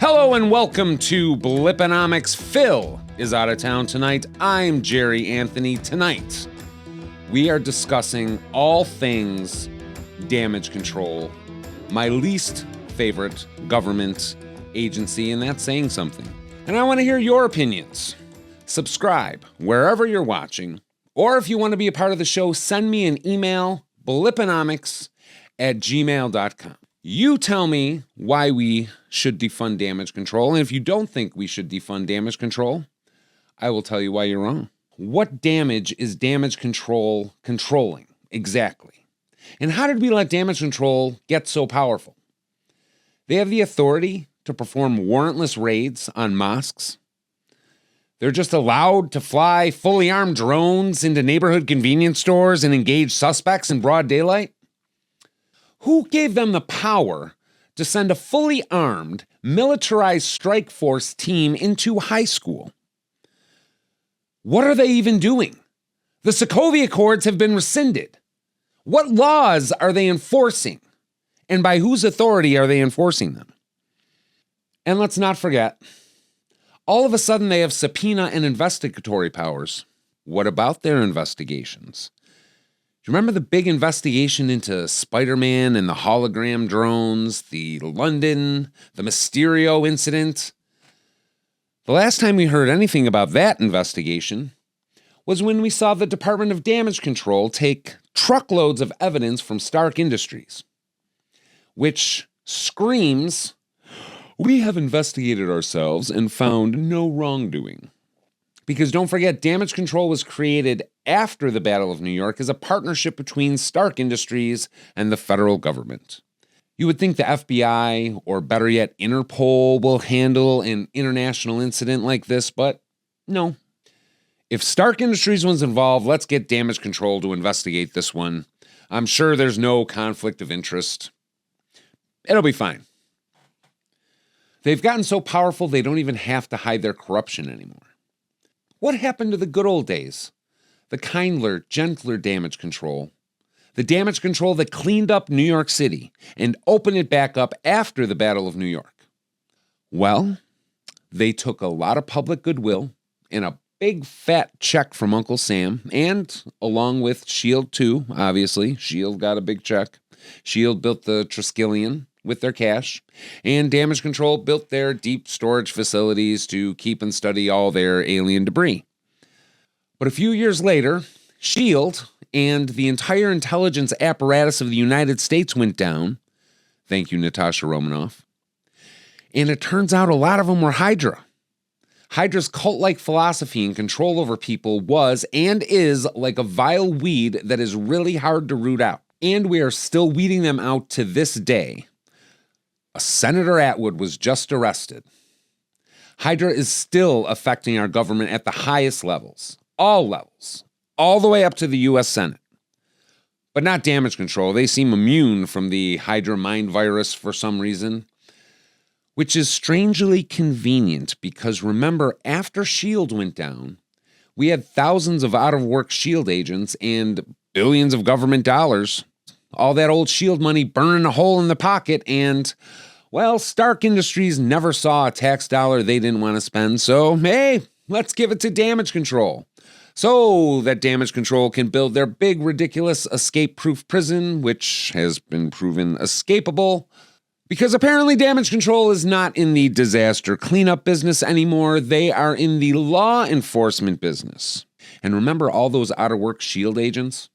Hello and welcome to Bliponomics. Phil is out of town tonight. I'm Jerry Anthony. Tonight, we are discussing all things damage control, my least favorite government agency, and that's saying something. And I want to hear your opinions. Subscribe wherever you're watching, or if you want to be a part of the show, send me an email, bliponomics@gmail.com. You tell me why we should defund damage control, and if you don't think we should defund damage control, I will tell you why you're wrong. What damage is damage control controlling exactly? And how did we let damage control get so powerful? They have the authority to perform warrantless raids on mosques. They're just allowed to fly fully armed drones into neighborhood convenience stores and engage suspects in broad daylight. Who gave them the power to send a fully armed, militarized strike force team into high school? What are they even doing? The Sokovia Accords have been rescinded. What laws are they enforcing? And by whose authority are they enforcing them? And let's not forget, all of a sudden they have subpoena and investigatory powers. What about their investigations? Do you remember the big investigation into Spider-Man and the hologram drones, the London, the Mysterio incident? The last time we heard anything about that investigation was when we saw the Department of Damage Control take truckloads of evidence from Stark Industries, which screams, "We have investigated ourselves and found no wrongdoing." Because don't forget, damage control was created after the Battle of New York as a partnership between Stark Industries and the federal government. You would think the FBI, or better yet, Interpol, will handle an international incident like this, but no. If Stark Industries was involved, let's get damage control to investigate this one. I'm sure there's no conflict of interest. It'll be fine. They've gotten so powerful they don't even have to hide their corruption anymore. What happened to the good old days? The kindler, gentler damage control. The damage control that cleaned up New York City and opened it back up after the Battle of New York. Well, they took a lot of public goodwill and a big fat check from Uncle Sam, and along with S.H.I.E.L.D. too, obviously. S.H.I.E.L.D. got a big check. S.H.I.E.L.D. built the Triskelion with their cash, and Damage Control built their deep storage facilities to keep and study all their alien debris. But a few years later, S.H.I.E.L.D. and the entire intelligence apparatus of the United States went down. Thank you, Natasha Romanoff. And it turns out a lot of them were Hydra. Hydra's cult-like philosophy and control over people was and is like a vile weed that is really hard to root out. And we are still weeding them out to this day. A Senator Atwood was just arrested. Hydra is still affecting our government at the highest levels, all the way up to the U.S. Senate. But not damage control. They seem immune from the Hydra mind virus for some reason, which is strangely convenient because remember, after S.H.I.E.L.D. went down, we had thousands of out-of-work S.H.I.E.L.D. agents and billions of government dollars. All that old S.H.I.E.L.D. money burning a hole in the pocket, and, well, Stark Industries never saw a tax dollar they didn't want to spend, so, hey, let's give it to damage control. So that damage control can build their big, ridiculous, escape-proof prison, which has been proven escapable, because apparently damage control is not in the disaster cleanup business anymore. They are in the law enforcement business. And remember all those out-of-work S.H.I.E.L.D. agents?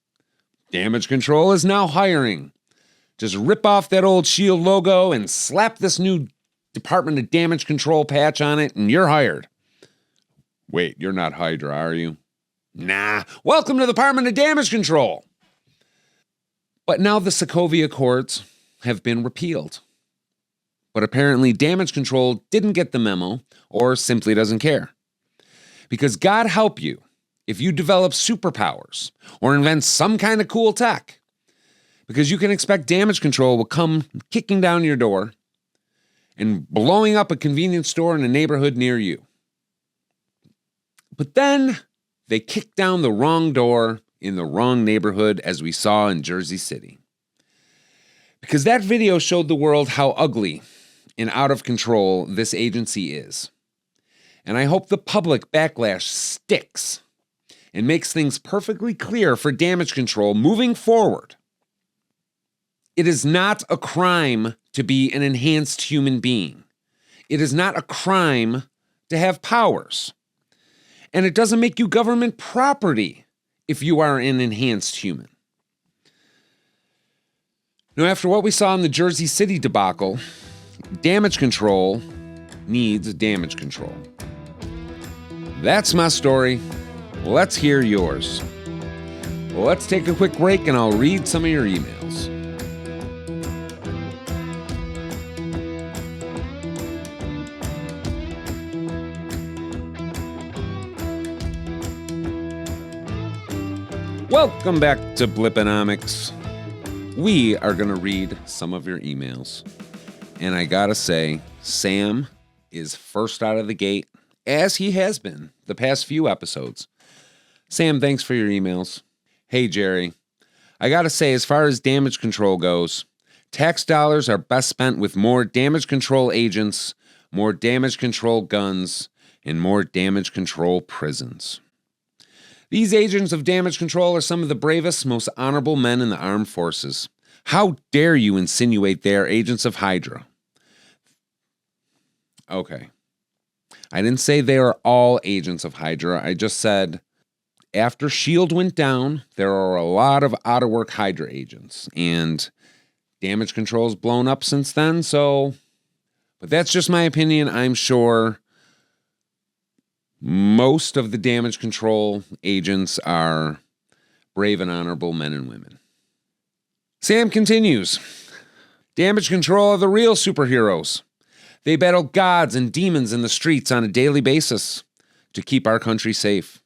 Damage Control is now hiring. Just rip off that old S.H.I.E.L.D. logo and slap this new Department of Damage Control patch on it, and you're hired. Wait, you're not Hydra, are you? Nah, welcome to the Department of Damage Control. But now the Sokovia Accords have been repealed. But apparently Damage Control didn't get the memo, or simply doesn't care. Because God help you if you develop superpowers or invent some kind of cool tech, because you can expect damage control will come kicking down your door and blowing up a convenience store in a neighborhood near you. But then they kicked down the wrong door in the wrong neighborhood, as we saw in Jersey City. Because that video showed the world how ugly and out of control this agency is. And I hope the public backlash sticks and makes things perfectly clear for damage control moving forward. It is not a crime to be an enhanced human being. It is not a crime to have powers. And it doesn't make you government property if you are an enhanced human. Now, after what we saw in the Jersey City debacle, damage control needs damage control. That's my story. Let's hear yours. Let's take a quick break and I'll read some of your emails. Welcome back to Bliponomics. We are going to read some of your emails. And I gotta say, Sam is first out of the gate, as he has been the past few episodes. Sam, thanks for your emails. Hey, Jerry. I gotta say, as far as damage control goes, tax dollars are best spent with more damage control agents, more damage control guns, and more damage control prisons. These agents of damage control are some of the bravest, most honorable men in the armed forces. How dare you insinuate they are agents of Hydra? Okay. I didn't say they are all agents of Hydra. I just said after S.H.I.E.L.D. went down, there are a lot of out-of-work Hydra agents. And damage control's blown up since then, so... But that's just my opinion. I'm sure most of the damage control agents are brave and honorable men and women. Sam continues. Damage control are the real superheroes. They battle gods and demons in the streets on a daily basis to keep our country safe.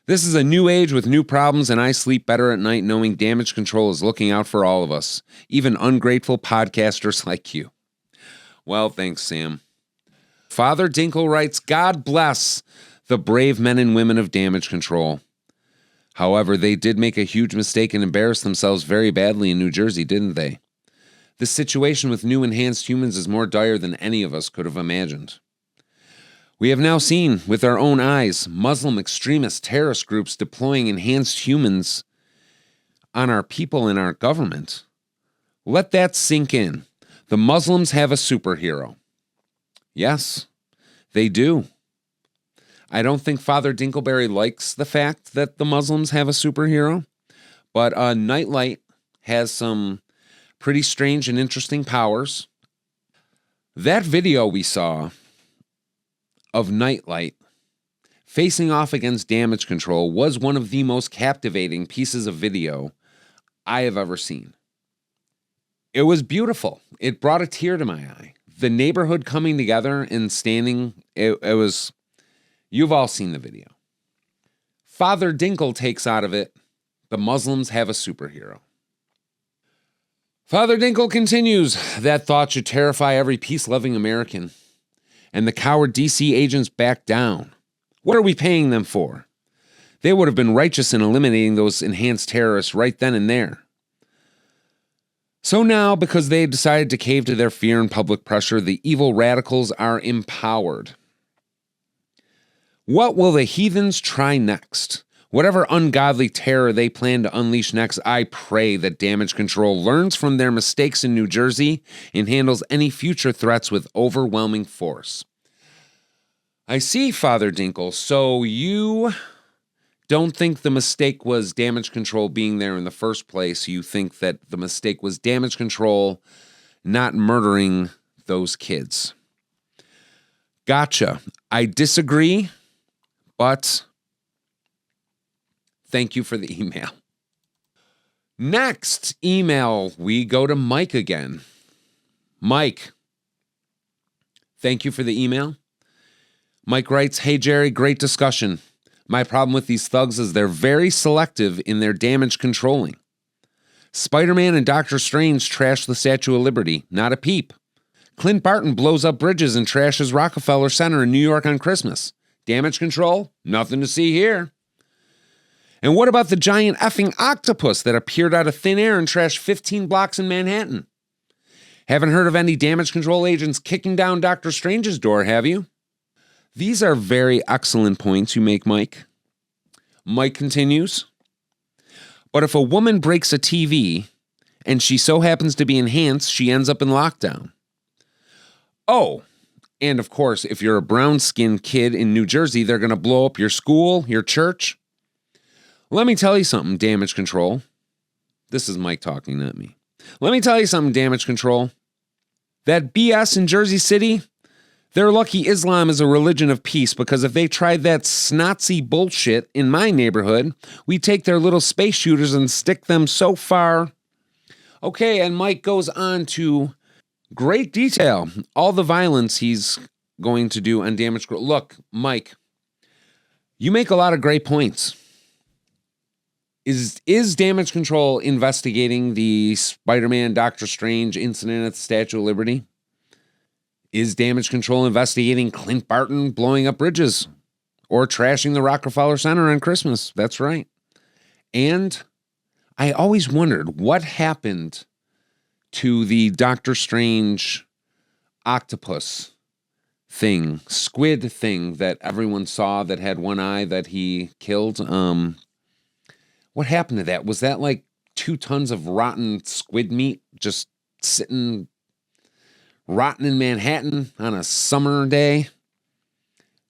This is a new age with new problems, and I sleep better at night knowing damage control is looking out for all of us, even ungrateful podcasters like you. Well, thanks, Sam. Father Dinkle writes, God bless the brave men and women of damage control. However, they did make a huge mistake and embarrass themselves very badly in New Jersey, didn't they? The situation with new enhanced humans is more dire than any of us could have imagined. We have now seen, with our own eyes, Muslim extremist terrorist groups deploying enhanced humans on our people and our government. Let that sink in. The Muslims have a superhero. Yes, they do. I don't think Father Dinkleberry likes the fact that the Muslims have a superhero, but Nightlight has some pretty strange and interesting powers. That video we saw of Nightlight facing off against damage control was one of the most captivating pieces of video I have ever seen. It was beautiful. It brought a tear to my eye. The neighborhood coming together and standing, it was, you've all seen the video. Father Dinkle takes out of it, the Muslims have a superhero. Father Dinkle continues, that thought should terrify every peace-loving American. And the coward DC agents back down. What are we paying them for? They would have been righteous in eliminating those enhanced terrorists right then and there. So now, because they decided to cave to their fear and public pressure, the evil radicals are empowered. What will the heathens try next? Whatever ungodly terror they plan to unleash next, I pray that damage control learns from their mistakes in New Jersey and handles any future threats with overwhelming force. I see, Father Dinkle. So you don't think the mistake was damage control being there in the first place. You think that the mistake was damage control not murdering those kids. Gotcha. I disagree, but thank you for the email. Next email, we go to Mike again. Mike, thank you for the email. Mike writes, hey, Jerry, great discussion. My problem with these thugs is they're very selective in their damage controlling. Spider-Man and Doctor Strange trash the Statue of Liberty, not a peep. Clint Barton blows up bridges and trashes Rockefeller Center in New York on Christmas. Damage control? Nothing to see here. And what about the giant effing octopus that appeared out of thin air and trashed 15 blocks in Manhattan? Haven't heard of any damage control agents kicking down Dr. Strange's door, have you? These are very excellent points you make, Mike. Mike continues, but if a woman breaks a TV and she so happens to be enhanced, she ends up in lockdown. Oh, and of course, if you're a brown-skinned kid in New Jersey, they're going to blow up your school, your church. Let me tell you something, damage control. This is Mike talking, not me. Let me tell you something, damage control. That BS in Jersey City, they're lucky Islam is a religion of peace, because if they tried that snotzy bullshit in my neighborhood, we take their little space shooters and stick them so far. Okay, and Mike goes on to great detail, all the violence he's going to do on damage control. Look, Mike, you make a lot of great points. Is damage control investigating the Spider-Man Doctor Strange incident at the Statue of Liberty? Is damage control investigating Clint Barton blowing up bridges or trashing the Rockefeller Center on Christmas? That's right. And I always wondered what happened to the Doctor Strange octopus thing, squid thing that everyone saw that had one eye that he killed. What happened to that? Was that like 2 tons of rotten squid meat just sitting rotten in Manhattan on a summer day?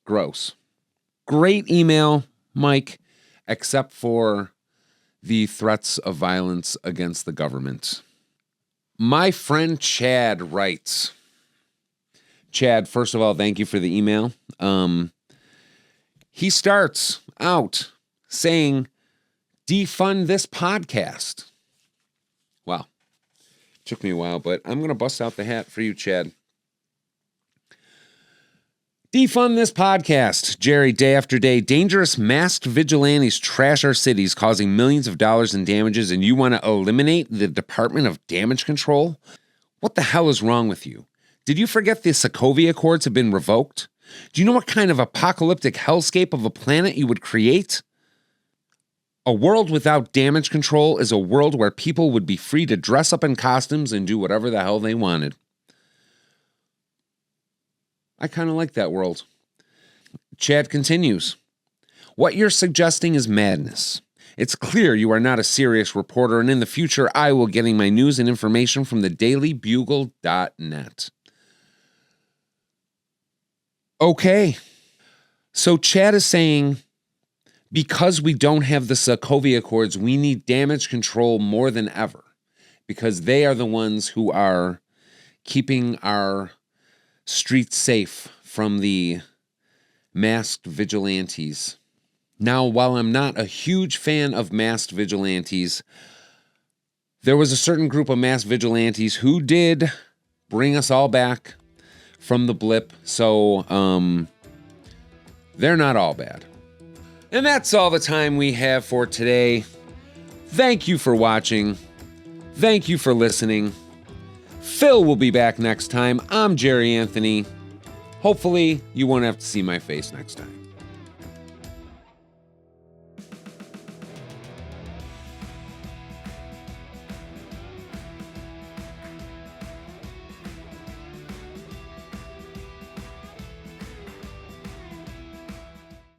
Gross. Great email, Mike, except for the threats of violence against the government. My friend Chad writes. Chad, first of all, thank you for the email. He starts out saying, defund this podcast. Wow. Took me a while, but I'm going to bust out the hat for you, Chad. Defund this podcast. Jerry, day after day, dangerous masked vigilantes trash our cities, causing millions of dollars in damages, and you want to eliminate the Department of Damage Control? What the hell is wrong with you? Did you forget the Sokovia Accords have been revoked? Do you know what kind of apocalyptic hellscape of a planet you would create? A world without damage control is a world where people would be free to dress up in costumes and do whatever the hell they wanted. I kind of like that world. Chad continues. What you're suggesting is madness. It's clear you are not a serious reporter, and in the future, I will getting my news and information from the dailybugle.net. Okay. So Chad is saying, because we don't have the Sokovia Accords, we need damage control more than ever, because they are the ones who are keeping our streets safe from the masked vigilantes. Now, while I'm not a huge fan of masked vigilantes, there was a certain group of masked vigilantes who did bring us all back from the blip, so they're not all bad. And that's all the time we have for today. Thank you for watching. Thank you for listening. Phil will be back next time. I'm Jerry Anthony. Hopefully, you won't have to see my face next time.